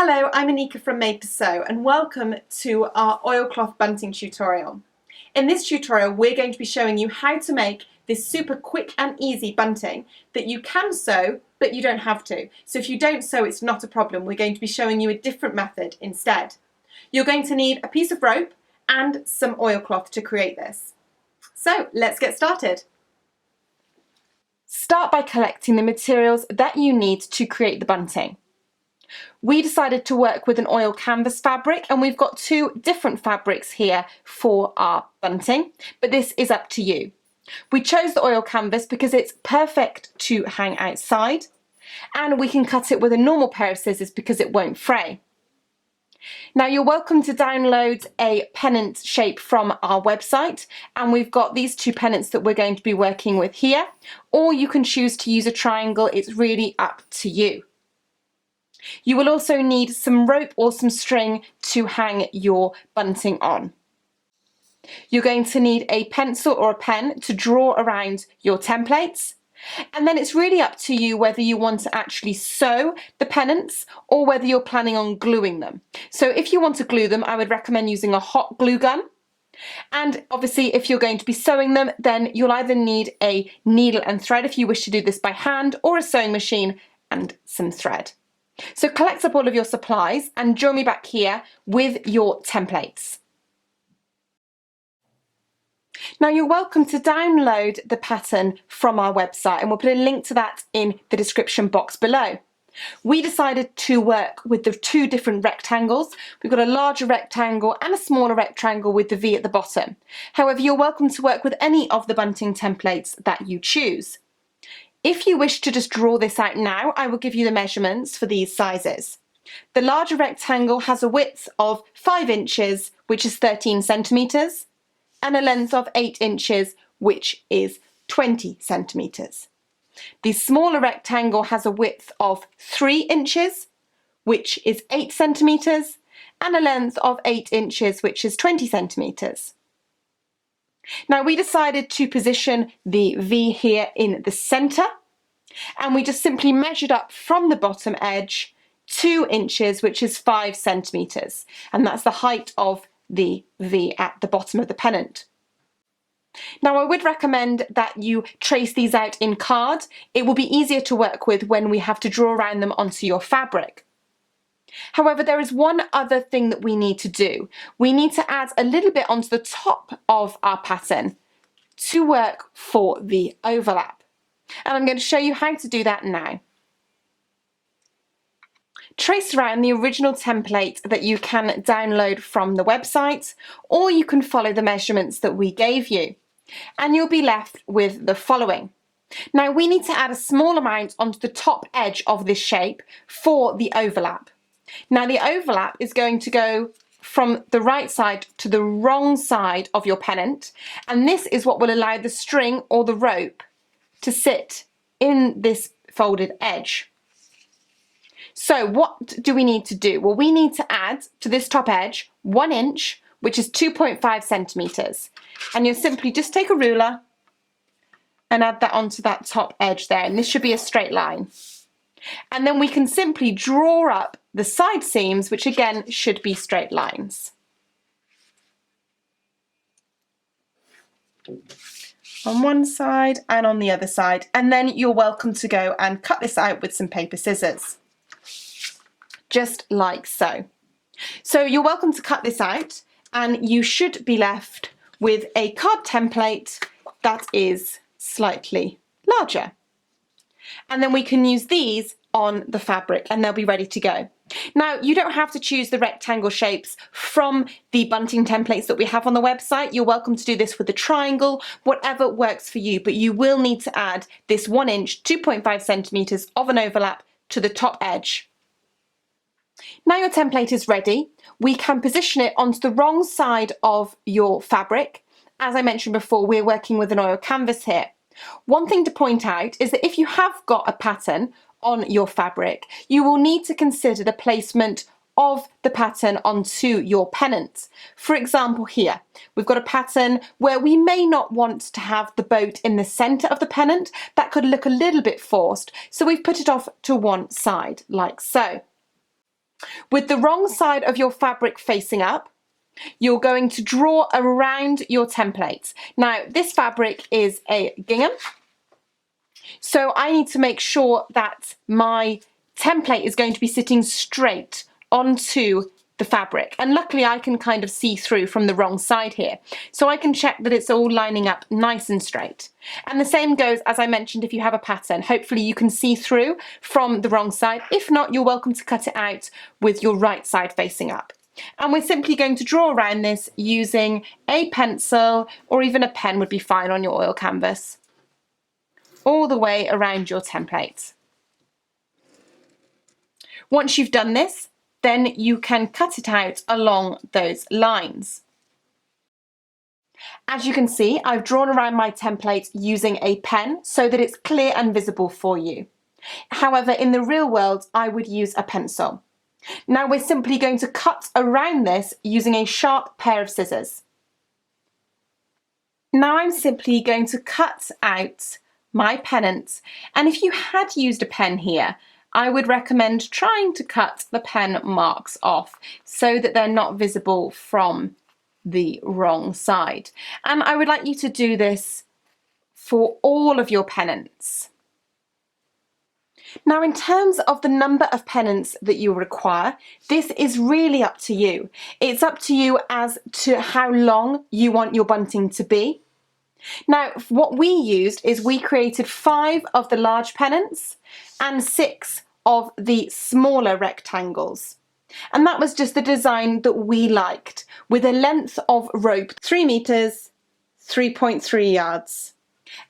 Hello, I'm Anika from Made to Sew and welcome to our oilcloth bunting tutorial. In this tutorial we're going to be showing you how to make this super quick and easy bunting that you can sew but you don't have to. So if you don't sew it's not a problem, we're going to be showing you a different method instead. You're going to need a piece of rope and some oilcloth to create this. So let's get started. Start by collecting the materials that you need to create the bunting. We decided to work with an oil canvas fabric and we've got two different fabrics here for our bunting, but this is up to you. We chose the oil canvas because it's perfect to hang outside and we can cut it with a normal pair of scissors because it won't fray. Now you're welcome to download a pennant shape from our website and we've got these two pennants that we're going to be working with here, or you can choose to use a triangle, it's really up to you. You will also need some rope or some string to hang your bunting on. You're going to need a pencil or a pen to draw around your templates, and then it's really up to you whether you want to actually sew the pennants or whether you're planning on gluing them. So if you want to glue them, I would recommend using a hot glue gun. And obviously if you're going to be sewing them, then you'll either need a needle and thread if you wish to do this by hand, or a sewing machine and some thread. So collect up all of your supplies and join me back here with your templates. Now you're welcome to download the pattern from our website and we'll put a link to that in the description box below. We decided to work with the two different rectangles. We've got a larger rectangle and a smaller rectangle with the V at the bottom. However, you're welcome to work with any of the bunting templates that you choose. If you wish to just draw this out now, I will give you the measurements for these sizes. The larger rectangle has a width of 5 inches, which is 13 centimetres, and a length of 8 inches, which is 20 centimetres. The smaller rectangle has a width of 3 inches, which is 8 centimetres, and a length of 8 inches, which is 20 centimetres. Now we decided to position the V here in the centre and we just simply measured up from the bottom edge 2 inches, which is 5 centimetres, and that's the height of the V at the bottom of the pennant. Now I would recommend that you trace these out in card. It will be easier to work with when we have to draw around them onto your fabric. However, there is one other thing that we need to do. We need to add a little bit onto the top of our pattern to work for the overlap. And I'm going to show you how to do that now. Trace around the original template that you can download from the website, or you can follow the measurements that we gave you, and you'll be left with the following. Now we need to add a small amount onto the top edge of this shape for the overlap. Now the overlap is going to go from the right side to the wrong side of your pennant, and this is what will allow the string or the rope to sit in this folded edge. So what do we need to do? Well, we need to add to this top edge 1 inch, which is 2.5 centimetres, and you'll simply just take a ruler and add that onto that top edge there, and this should be a straight line. And then we can simply draw up the side seams, which again should be straight lines. On one side and on the other side, and then you're welcome to go and cut this out with some paper scissors. Just like so. So you're welcome to cut this out and you should be left with a card template that is slightly larger. And then we can use these on the fabric and they'll be ready to go. Now you don't have to choose the rectangle shapes from the bunting templates that we have on the website. You're welcome to do this with the triangle, whatever works for you, but you will need to add this 1 inch, 2.5 centimetres of an overlap to the top edge. Now your template is ready, we can position it onto the wrong side of your fabric. As I mentioned before, we're working with an oil canvas here. One thing to point out is that if you have got a pattern on your fabric, you will need to consider the placement of the pattern onto your pennant. For example, here we've got a pattern where we may not want to have the boat in the centre of the pennant. That could look a little bit forced, so we've put it off to one side like so. With the wrong side of your fabric facing up, you're going to draw around your template. Now, this fabric is a gingham, so I need to make sure that my template is going to be sitting straight onto the fabric. And luckily I can kind of see through from the wrong side here. So I can check that it's all lining up nice and straight. And the same goes, as I mentioned, if you have a pattern. Hopefully you can see through from the wrong side. If not, you're welcome to cut it out with your right side facing up. And we're simply going to draw around this using a pencil, or even a pen would be fine on your oil canvas, all the way around your template. Once you've done this, then you can cut it out along those lines. As you can see, I've drawn around my template using a pen so that it's clear and visible for you. However, in the real world, I would use a pencil. Now we're simply going to cut around this using a sharp pair of scissors. Now I'm simply going to cut out my pennants, and if you had used a pen here, I would recommend trying to cut the pen marks off so that they're not visible from the wrong side. And I would like you to do this for all of your pennants. Now, in terms of the number of pennants that you require, this is really up to you. It's up to you as to how long you want your bunting to be. Now, what we used is we created 5 of the large pennants and 6 of the smaller rectangles. And that was just the design that we liked, with a length of rope 3 meters, 3.3 yards.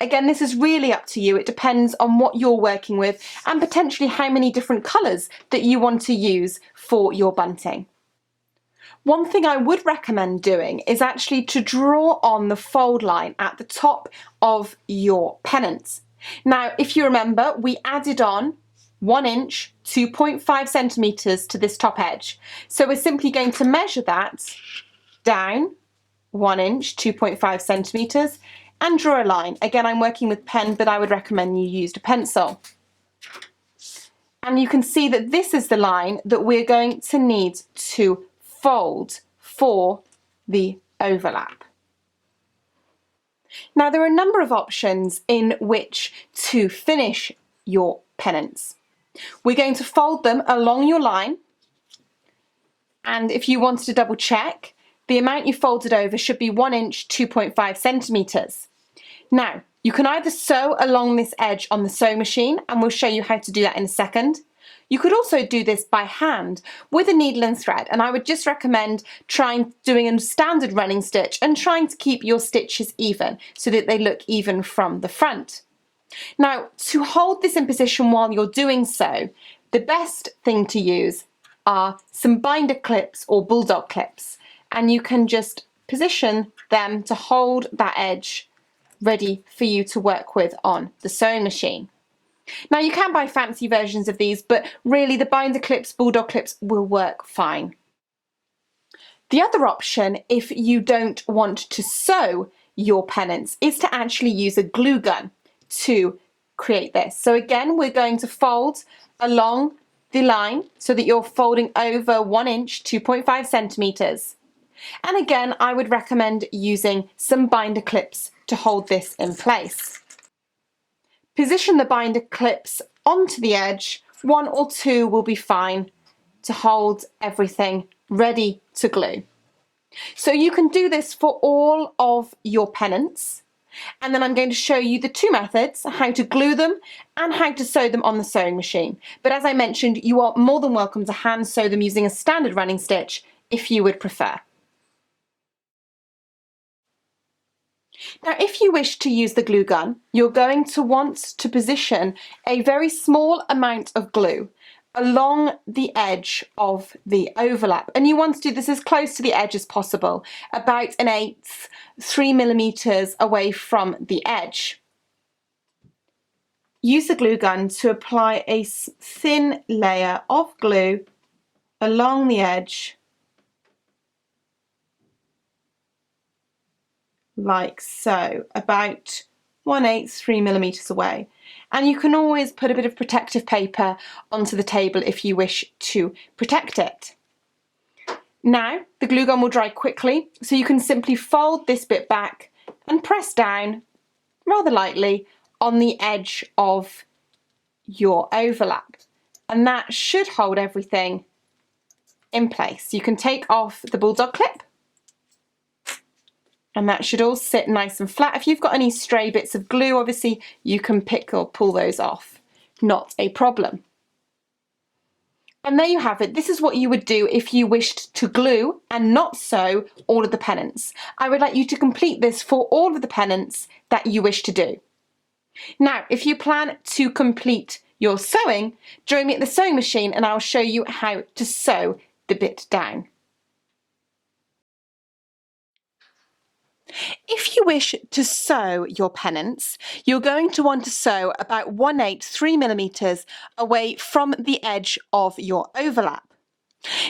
Again, this is really up to you. It depends on what you're working with and potentially how many different colours that you want to use for your bunting. One thing I would recommend doing is actually to draw on the fold line at the top of your pennants. Now, if you remember, we added on 1 inch, 2.5 centimetres to this top edge. So we're simply going to measure that down 1 inch, 2.5 centimetres, and draw a line. Again, I'm working with pen, but I would recommend you used a pencil. And you can see that this is the line that we're going to need to fold for the overlap. Now, there are a number of options in which to finish your pennants. We're going to fold them along your line, and if you wanted to double check, the amount you folded over should be 1 inch, 2.5 centimetres. Now, you can either sew along this edge on the sewing machine, and we'll show you how to do that in a second. You could also do this by hand with a needle and thread, and I would just recommend doing a standard running stitch and trying to keep your stitches even so that they look even from the front. Now, to hold this in position while you're doing so, the best thing to use are some binder clips or bulldog clips, and you can just position them to hold that edge ready for you to work with on the sewing machine. Now, you can buy fancy versions of these, but really the binder clips, bulldog clips will work fine. The other option, if you don't want to sew your pennants, is to actually use a glue gun to create this. So again, we're going to fold along the line so that you're folding over 1 inch, 2.5 centimetres. And again, I would recommend using some binder clips to hold this in place. Position the binder clips onto the edge. 1 or 2 will be fine to hold everything ready to glue. So you can do this for all of your pennants, and then I'm going to show you the 2 methods, how to glue them and how to sew them on the sewing machine. But as I mentioned, you are more than welcome to hand sew them using a standard running stitch if you would prefer. Now, if you wish to use the glue gun, you're going to want to position a very small amount of glue along the edge of the overlap, and you want to do this as close to the edge as possible, about 1/8, 3 millimeters away from the edge. Use the glue gun to apply a thin layer of glue along the edge, like so, about 1/8, 3mm away. And you can always put a bit of protective paper onto the table if you wish to protect it. Now, the glue gun will dry quickly, so you can simply fold this bit back and press down rather lightly on the edge of your overlap. And that should hold everything in place. You can take off the bulldog clip, and that should all sit nice and flat. If you've got any stray bits of glue, obviously you can pick or pull those off. Not a problem. And there you have it. This is what you would do if you wished to glue and not sew all of the pennants. I would like you to complete this for all of the pennants that you wish to do. Now, if you plan to complete your sewing, join me at the sewing machine and I'll show you how to sew the bit down. If you wish to sew your pennants, you're going to want to sew about 1/8, 3mm away from the edge of your overlap.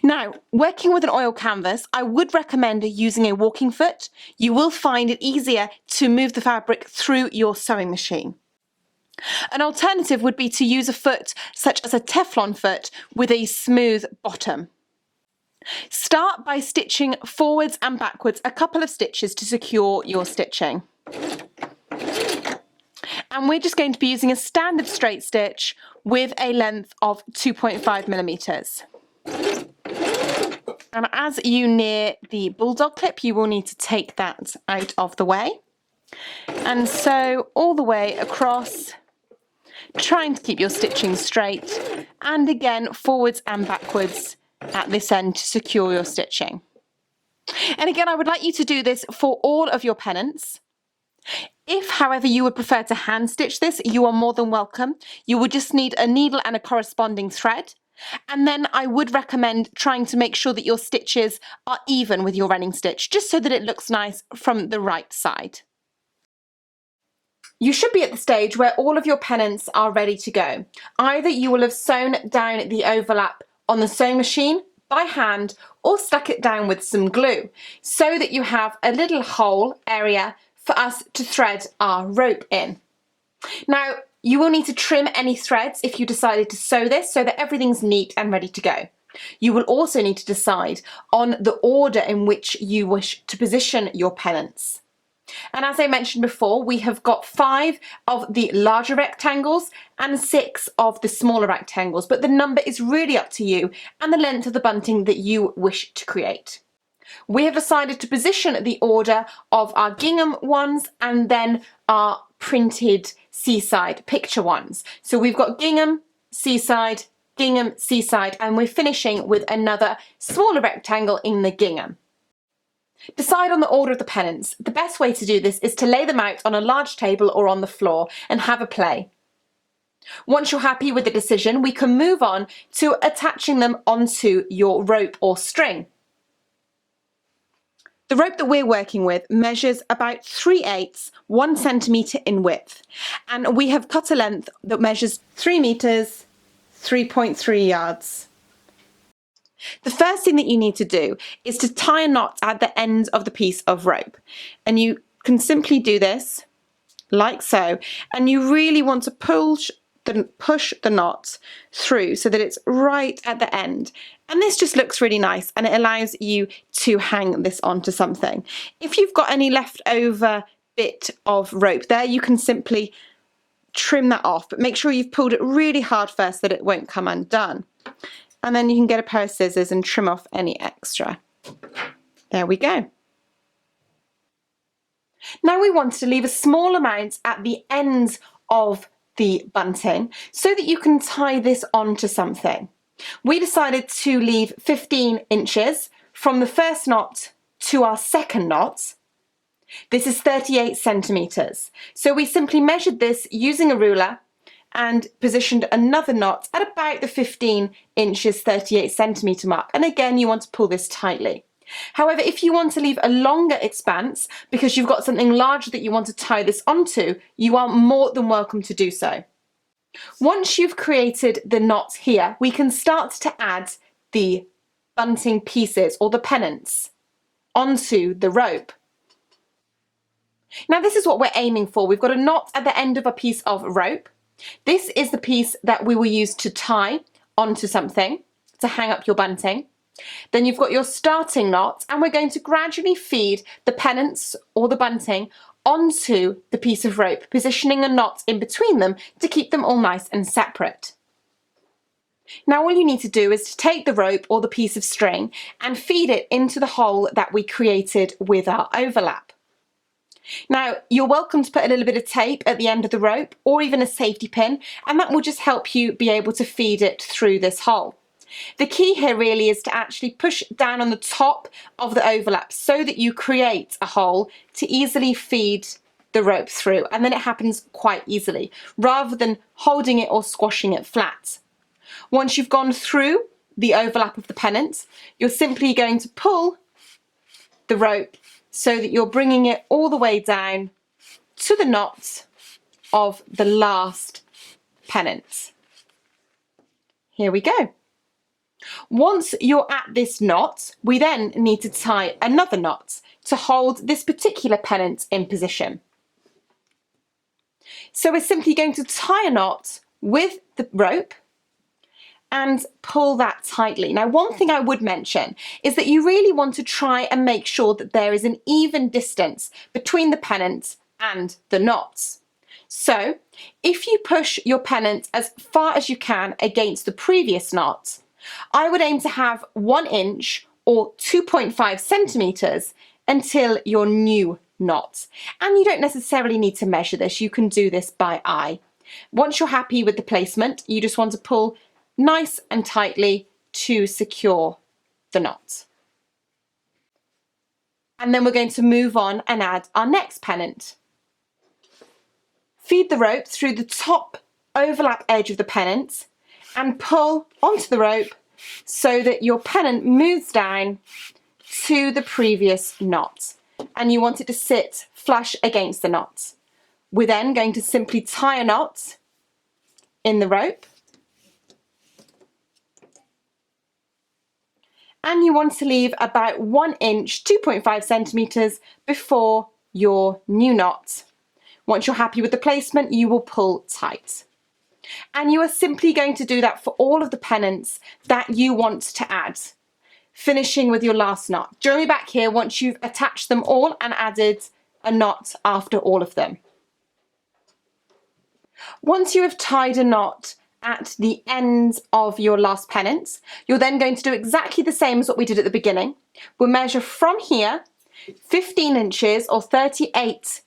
Now, working with an oil canvas, I would recommend using a walking foot. You will find it easier to move the fabric through your sewing machine. An alternative would be to use a foot such as a Teflon foot with a smooth bottom. Start by stitching forwards and backwards a couple of stitches to secure your stitching. And we're just going to be using a standard straight stitch with a length of 2.5mm. And as you near the bulldog clip, you will need to take that out of the way. And sew all the way across, trying to keep your stitching straight, and again forwards and backwards at this end to secure your stitching. And again, I would like you to do this for all of your pennants. If, however, you would prefer to hand stitch this, you are more than welcome. You will just need a needle and a corresponding thread. And then I would recommend trying to make sure that your stitches are even with your running stitch, just so that it looks nice from the right side. You should be at the stage where all of your pennants are ready to go. Either you will have sewn down the overlap on the sewing machine by hand or stuck it down with some glue so that you have a little hole area for us to thread our rope in. Now, you will need to trim any threads if you decided to sew this so that everything's neat and ready to go. You will also need to decide on the order in which you wish to position your pennants. And as I mentioned before, we have got 5 of the larger rectangles and 6 of the smaller rectangles, but the number is really up to you and the length of the bunting that you wish to create. We have decided to position the order of our gingham ones and then our printed seaside picture ones. So we've got gingham, seaside, and we're finishing with another smaller rectangle in the gingham. Decide on the order of the pennants. The best way to do this is to lay them out on a large table or on the floor and have a play. Once you're happy with the decision, we can move on to attaching them onto your rope or string. The rope that we're working with measures about 3/8, 1 centimetre in width, and we have cut a length that measures 3 metres, 3.3 yards. The first thing that you need to do is to tie a knot at the end of the piece of rope, and you can simply do this like so, and you really want to push the knot through so that it's right at the end, and this just looks really nice and it allows you to hang this onto something. If you've got any leftover bit of rope there, you can simply trim that off, but make sure you've pulled it really hard first so that it won't come undone. And then you can get a pair of scissors and trim off any extra. There we go. Now we want to leave a small amount at the ends of the bunting so that you can tie this onto something. We decided to leave 15 inches from the first knot to our second knot. This is 38 centimetres. So we simply measured this using a ruler and positioned another knot at about the 15 inches 38 centimetre mark, and again you want to pull this tightly. However, if you want to leave a longer expanse because you've got something larger that you want to tie this onto, you are more than welcome to do so. Once you've created the knot here, we can start to add the bunting pieces or the pennants onto the rope. Now this is what we're aiming for. We've got a knot at the end of a piece of rope. This is the piece that we will use to tie onto something, to hang up your bunting. Then you've got your starting knot, and we're going to gradually feed the pennants or the bunting onto the piece of rope, positioning a knot in between them to keep them all nice and separate. Now all you need to do is to take the rope or the piece of string and feed it into the hole that we created with our overlap. Now you're welcome to put a little bit of tape at the end of the rope or even a safety pin, and that will just help you be able to feed it through this hole. The key here really is to actually push down on the top of the overlap so that you create a hole to easily feed the rope through, and then it happens quite easily rather than holding it or squashing it flat. Once you've gone through the overlap of the pennant, you're simply going to pull the rope so that you're bringing it all the way down to the knot of the last pennant. Here we go. Once you're at this knot, we then need to tie another knot to hold this particular pennant in position. So we're simply going to tie a knot with the rope and pull that tightly. Now, one thing I would mention is that you really want to try and make sure that there is an even distance between the pennant and the knots. So if you push your pennant as far as you can against the previous knot, I would aim to have 1 inch or 2.5 centimeters until your new knot. And you don't necessarily need to measure this, you can do this by eye. Once you're happy with the placement, you just want to pull nice and tightly to secure the knot. And then we're going to move on and add our next pennant. Feed the rope through the top overlap edge of the pennant and pull onto the rope so that your pennant moves down to the previous knot, and you want it to sit flush against the knot. We're then going to simply tie a knot in the rope, and you want to leave about 1 inch, 2.5 centimeters before your new knot. Once you're happy with the placement, you will pull tight. And you are simply going to do that for all of the pennants that you want to add, finishing with your last knot. Join me back here once you've attached them all and added a knot after all of them. Once you have tied a knot at the end of your last pennant, you're then going to do exactly the same as what we did at the beginning. We'll measure from here 15 inches or 38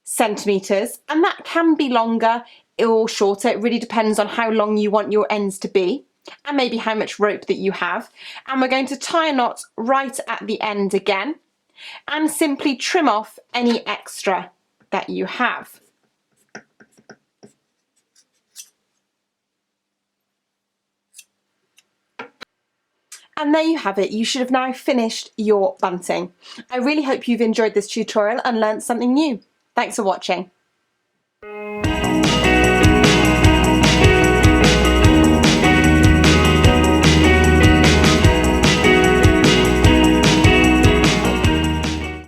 centimeters, and that can be longer or shorter. It really depends on how long you want your ends to be and maybe how much rope that you have. And we're going to tie a knot right at the end again and simply trim off any extra that you have. And there you have it. You should have now finished your bunting. I really hope you've enjoyed this tutorial and learned something new. Thanks for watching.